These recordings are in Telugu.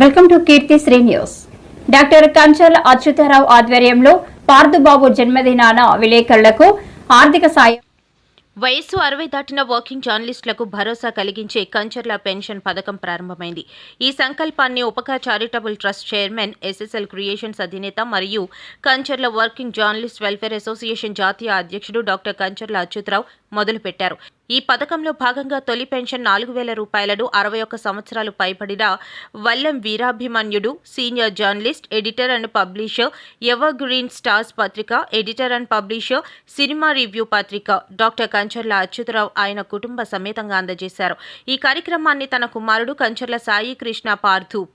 Welcome to Keerthisri news. Doctor Kancharla Achyutharao ఆధ్వర్యంలో పార్థుబాబు జన్మదినాన విలేకరులకు ఆర్థిక సాయం. వయస్సు 60 దాటిన వర్కింగ్ జర్నలిస్టులకు భరోసా కలిగించే కంచర్ల పెన్షన్ పథకం ప్రారంభమైంది. ఈ సంకల్పాన్ని Upakar charitable trust chairman, SSL creations అధినేత మరియు Kancharla working journalist welfare association జాతీయ అధ్యక్షుడు డాక్టర్ కంచర్ల అచ్యుతరావు మొదలుపెట్టారు. ఈ పథకంలో భాగంగా తొలి పెన్షన్ 4,000 రూపాయలను 61 సంవత్సరాలు పైబడిన Vallam Veerabhimanyudu, senior journalist, editor and publisher, evergreen stars పత్రిక, editor and publisher, cinema review పత్రిక డాక్టర్ కంచర్ల అచ్యుతరావు ఆయన కుటుంబ సమేతంగా అందజేశారు. ఈ కార్యక్రమాన్ని తన కుమారుడు కంచర్ల సాయి కృష్ణ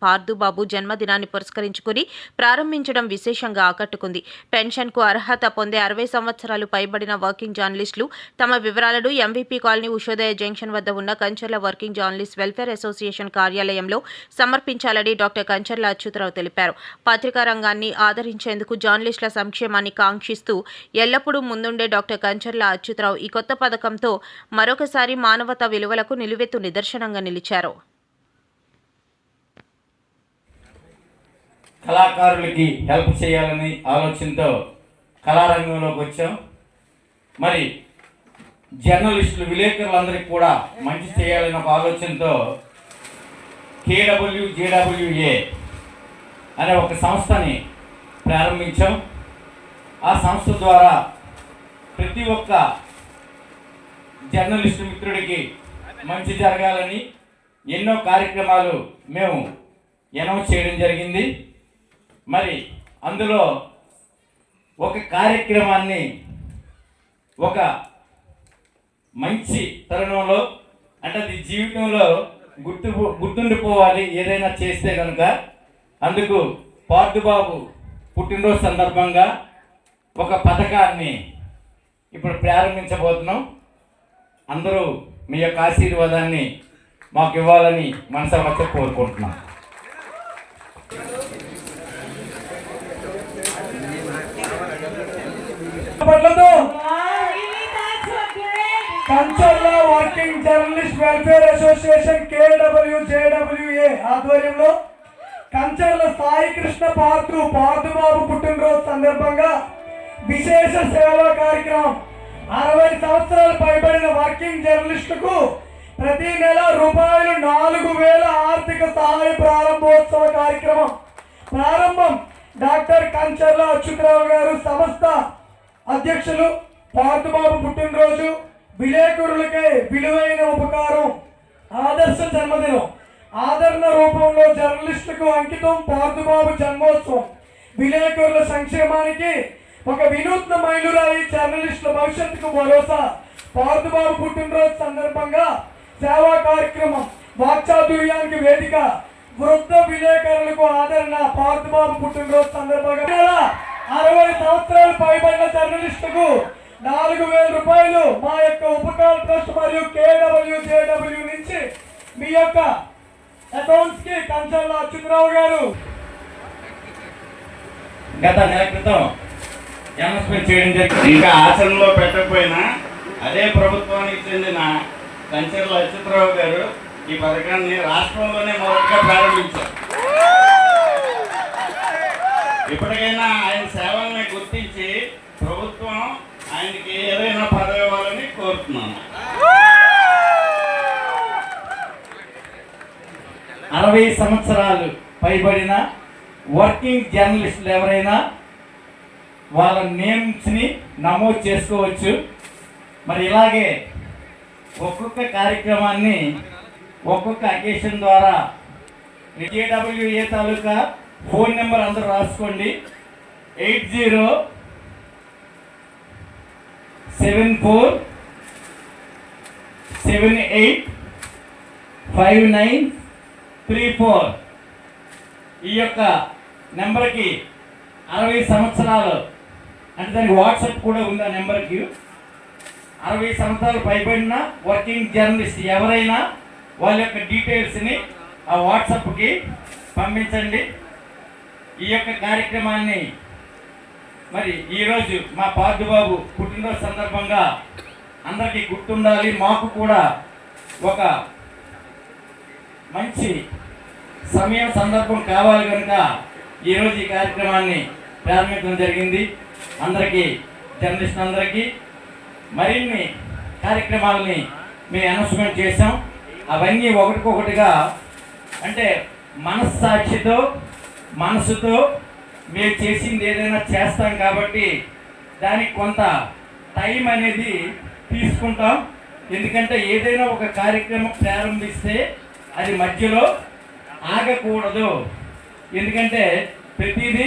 పార్థుబాబు జన్మదినాన్ని పురస్కరించుకుని ప్రారంభించడం విశేషంగా ఆకట్టుకుంది. పెన్షన్కు అర్హత పొందే 60 సంవత్సరాలు పైబడిన వర్కింగ్ జర్నలిస్టులు తమ వివరాలను ఎంవీపీ కాలనీ ఉషోదయ జంక్షన్ వద్ద ఉన్న Kancharla working journalist welfare association కార్యాలయంలో సమర్పించాలని డాక్టర్ కంచర్ల అచ్యుతరావు తెలిపారు. పత్రికా రంగాన్ని ఆదరించేందుకు జర్నలిస్టుల సంక్షేమాన్ని కాంక్షిస్తూ ఎల్లప్పుడూ ముందుండే డాక్టర్ కంచర్ల అచ్యుతరావు ఈ కొత్త పథకంతో మరొకసారి మానవతా విలువలకు నిలువెత్తు నిదర్శనంగా నిలిచారు. కళాకారులకి హెల్ప్ చేయాలని ఆలోచనతో కళారంగంలోకి వచ్చాం. మరి జర్నలిస్టులు, విలేకరులందరికీ కూడా మంచి చేయాలని ఒక ఆలోచనతో KWJWA అనే ఒక సంస్థని ప్రారంభించాం. ఆ సంస్థ ద్వారా ప్రతి ఒక్క జర్నలిస్టు మిత్రుడికి మంచి జరగాలని ఎన్నో కార్యక్రమాలు మేము అనౌన్స్ చేయడం జరిగింది. మరి అందులో ఒక కార్యక్రమాన్ని ఒక మంచి తరుణంలో, అంటే అది జీవితంలో గుర్తుండిపోవాలి ఏదైనా చేస్తే కనుక, అందుకు పార్థుబాబు పుట్టినరోజు సందర్భంగా ఒక పథకాన్ని ఇప్పుడు ప్రారంభించబోతున్నాం. అందరూ మీ యొక్క ఆశీర్వాదాన్ని మాకు ఇవ్వాలని మనసారా కోరుకుంటున్నాం. Kancharla working journalist welfare association KWJWA ఆధ్వర్యంలో కంచర్ల సాయి కృష్ణ పార్థుబాబు పుట్టినరోజు సందర్భంగా విశేష సేవా కార్యక్రమం. 60 సంవత్సరాలు పైబడిన వర్కింగ్ జర్నలిస్టులకు ప్రతి నెల రూపాయలు 4,000 ఆర్థిక సహాయ ప్రారంభోత్సవ కార్యక్రమం ప్రారంభం. డాక్టర్ కంచర్ల అచ్యుతరావు గారు సంస్థ అధ్యక్షులు. పార్థుబాబు పుట్టినరోజు విలేకరులకే విలువైన ఉపకారం, ఆదర్శ జన్మదినం. ఆదరణ రూపంలో జర్నలిస్టులకు అంకితం పార్థుబాబు జన్మోత్సవం. విలేకరుల సంక్షేమానికి ఒక వినూత్న మైలురాయి, జర్నలిస్టుల భవిష్యత్తుకు భరోసా. పార్థుబాబు పుట్టినరోజు సందర్భంగా సేవా కార్యక్రమం, వాక్చాతుర్యానికి వేదిక, వృద్ధ విలేకరులకు ఆదరణ. పార్థుబాబు పుట్టినరోజు సందర్భంగా 60 సంవత్సరాలు పైబడిన జర్నలిస్టుకు 4,000 రూపాయలు మా యొక్క ఉపకార్ ట్రస్ట్ మరియు KWJW నుంచి మీ యొక్క అకౌంట్స్ కి కంచర్ల అచ్యుతరావు గారు గత నెల క్రితం అనౌన్స్మెంట్ చేయడం జరిగింది. ఇంకా ఆచరణలో పెట్టకపోయినా అదే ప్రభుత్వానికి చెందిన కంచర్ల అచ్యుతరావు గారు ఈ పథకాన్ని రాష్ట్రంలోనే మొదటగా ప్రారంభించారు. ఇప్పటికైనా ఆయన సేవల్ని గుర్తించి ప్రభుత్వం ఆయనకి ఏదైనా పదవి ఇవ్వాలని కోరుతున్నాను. 60 సంవత్సరాలు పైబడిన వర్కింగ్ జర్నలిస్టులు ఎవరైనా వాళ్ళ నేమ్స్ని నమోదు చేసుకోవచ్చు. మరి ఇలాగే ఒక్కొక్క కార్యక్రమాన్ని ఒక్కొక్క అకేషన్ ద్వారా KWA తాలూకా ఫోన్ నెంబర్ అందరూ రాసుకోండి. 8074785934 ఈ యొక్క నెంబర్కి 60 సంవత్సరాలు, అంటే దానికి వాట్సాప్ కూడా ఉంది. ఆ నెంబర్కి 60 సంవత్సరాలు పైబడిన వర్కింగ్ జర్నలిస్ట్ ఎవరైనా వాళ్ళ యొక్క డీటెయిల్స్ని ఆ వాట్సాప్కి పంపించండి. ఈ యొక్క కార్యక్రమాన్ని మరి ఈరోజు మా పార్థుబాబు పుట్టినరోజు సందర్భంగా అందరికీ గుర్తుండాలి. మాకు కూడా ఒక మంచి సమయం సందర్భం కావాలి కనుక ఈరోజు ఈ కార్యక్రమాన్ని ప్రారంభించడం జరిగింది. అందరికీ జర్నలిస్టులందరికీ మరిన్ని కార్యక్రమాలని మేము అనౌన్స్మెంట్ చేసాం. అవన్నీ ఒకటికొకటిగా అంటే మనస్సాక్షితో మనసుతో మేము చేసింది ఏదైనా చేస్తాం కాబట్టి దానికి కొంత టైం అనేది తీసుకుంటాం. ఎందుకంటే ఏదైనా ఒక కార్యక్రమం ప్రారంభిస్తే అది మధ్యలో ఆగకూడదు. ఎందుకంటే ప్రతిదీ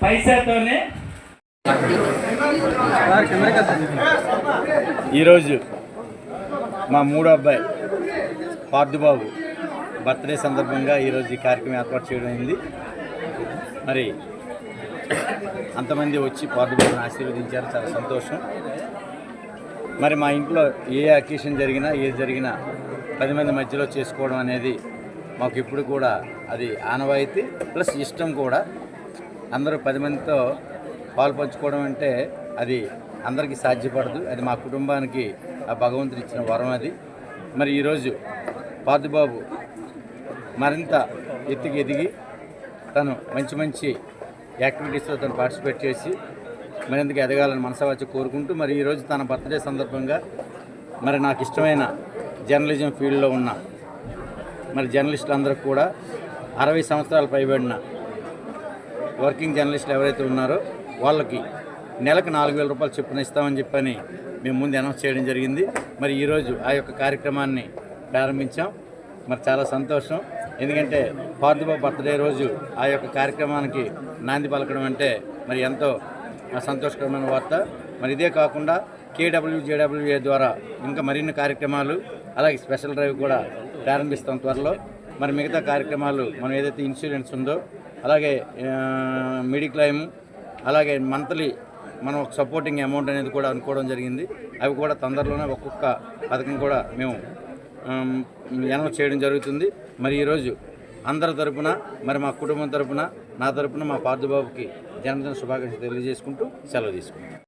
పైసాతోనే. ఈరోజు మా మూడో అబ్బాయి పార్థుబాబు బర్త్డే సందర్భంగా ఈరోజు ఈ కార్యక్రమం ఏర్పాటు చేయడం అయింది. మరి అంతమంది వచ్చి పార్థుబాబుని ఆశీర్వదించారు, చాలా సంతోషం. మరి మా ఇంట్లో ఏ అకేషన్ జరిగినా ఏది జరిగినా 10 మంది మధ్యలో చేసుకోవడం అనేది మాకు ఇప్పుడు కూడా అది ఆనవాయితీ ప్లస్ ఇష్టం కూడా. అందరూ 10 మందితో పాలు పంచుకోవడం అంటే అది అందరికీ సాధ్యపడదు. అది మా కుటుంబానికి ఆ భగవంతుడు ఇచ్చిన వరం అది. మరి ఈరోజు పార్థుబాబు మరింత ఎదిగి తను మంచి యాక్టివిటీస్లో తను పార్టిసిపేట్ చేసి మరింతగా ఎదగాలని మనసావాచి కోరుకుంటూ మరి ఈరోజు తన బర్త్డే సందర్భంగా మరి నాకు ఇష్టమైన జర్నలిజం ఫీల్డ్లో ఉన్న మరి జర్నలిస్టులందరూ కూడా 60 సంవత్సరాలు పైబడిన వర్కింగ్ జర్నలిస్టులు ఎవరైతే ఉన్నారో వాళ్ళకి నెలకు 4,000 రూపాయలు చొప్పున ఇస్తామని చెప్పని మేము ముందు అనౌన్స్ చేయడం జరిగింది. మరి ఈరోజు ఆ యొక్క కార్యక్రమాన్ని ప్రారంభించాం. మరి చాలా సంతోషం. ఎందుకంటే పార్థుబాబు బర్త్డే రోజు ఆ యొక్క కార్యక్రమానికి నాంది పలకడం అంటే మరి ఎంతో సంతోషకరమైన వార్త. మరి ఇదే కాకుండా KWJWA ద్వారా ఇంకా మరిన్ని కార్యక్రమాలు అలాగే స్పెషల్ డ్రైవ్ కూడా ప్రారంభిస్తాం త్వరలో. మరి మిగతా కార్యక్రమాలు మనం ఏదైతే ఇన్సూరెన్స్ ఉందో అలాగే మెడిక్లైమ్ అలాగే మంత్లీ మనం ఒక సపోర్టింగ్ అమౌంట్ అనేది కూడా అనుకోవడం జరిగింది. అవి కూడా తొందరలోనే ఒక్కొక్క పథకం కూడా మేము అనౌన్స్ చేయడం జరుగుతుంది. మరి ఈరోజు అందరి తరపున మరి మా కుటుంబం తరపున నా తరపున మా పార్థుబాబుకి జన్మదిన శుభాకాంక్షలు తెలియజేసుకుంటూ సెలవు తీసుకుంటాం.